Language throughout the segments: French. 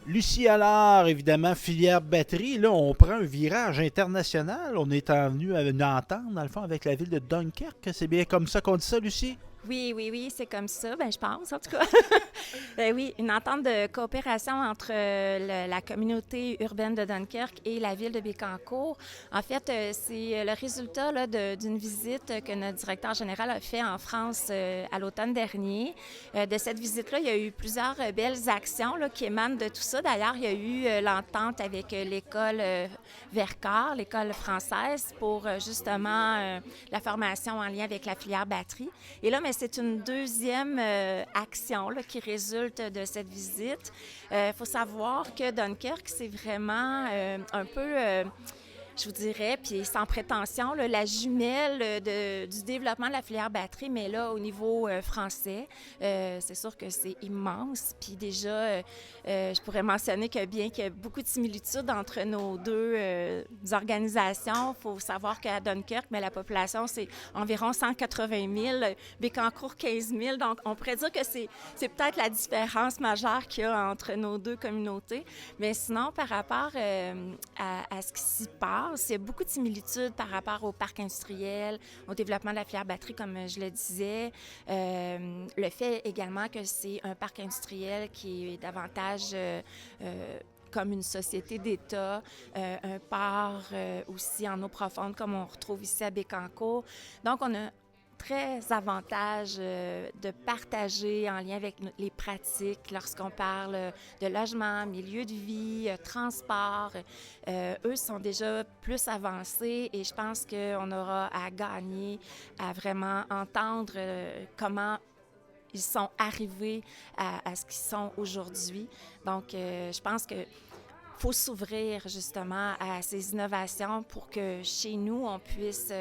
Lucie Allard, évidemment, filière batterie. Là, on prend un virage international. On est en venu à une entente, dans le fond, avec la ville de Dunkerque. C'est bien comme ça qu'on dit ça, Lucie? Oui, oui, oui, c'est comme ça, ben je pense en tout cas. Ben oui, une entente de coopération entre la communauté urbaine de Dunkerque et la ville de Bécancour. En fait, c'est le résultat là, d'une visite que notre directeur général a fait en France à l'automne dernier. De cette visite-là, il y a eu plusieurs belles actions là, qui émanent de tout ça. D'ailleurs, il y a eu l'entente avec l'école Vercors, l'école française, pour justement la formation en lien avec la filière batterie. Et là, mais c'est une deuxième action là, qui résulte de cette visite. Il faut savoir que Dunkerque, c'est vraiment un peu je vous dirais, puis sans prétention, là, la jumelle du développement de la filière batterie, mais là, au niveau français, c'est sûr que c'est immense. Puis déjà, je pourrais mentionner que bien qu'il y a beaucoup de similitudes entre nos deux organisations, il faut savoir qu'à Dunkerque, mais la population, c'est environ 180 000, Bécancour 15 000. Donc, on pourrait dire que c'est peut-être la différence majeure qu'il y a entre nos deux communautés. Mais sinon, par rapport à ce qui s'y passe, il y a beaucoup de similitudes par rapport au parc industriel, au développement de la filière batterie, comme je le disais. Le fait également que c'est un parc industriel qui est davantage comme une société d'État, un port aussi en eau profonde, comme on retrouve ici à Bécancour. Donc, on a très avantage de partager en lien avec les pratiques lorsqu'on parle de logement, milieu de vie, transport. Eux sont déjà plus avancés et je pense qu'on aura à gagner à vraiment entendre comment ils sont arrivés à ce qu'ils sont aujourd'hui. Donc, je pense que faut s'ouvrir justement à ces innovations pour que chez nous, on puisse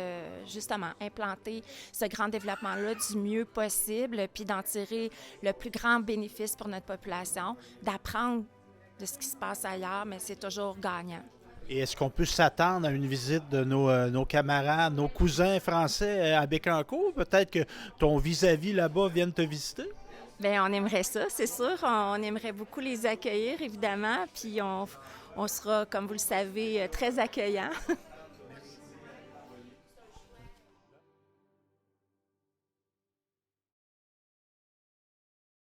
justement implanter ce grand développement-là du mieux possible, puis d'en tirer le plus grand bénéfice pour notre population, d'apprendre de ce qui se passe ailleurs, mais c'est toujours gagnant. Et est-ce qu'on peut s'attendre à une visite de nos camarades, nos cousins français à Bécancour? Peut-être que ton vis-à-vis là-bas vienne te visiter? Bien, on aimerait ça, c'est sûr. On aimerait beaucoup les accueillir, évidemment. Puis on sera, comme vous le savez, très accueillants.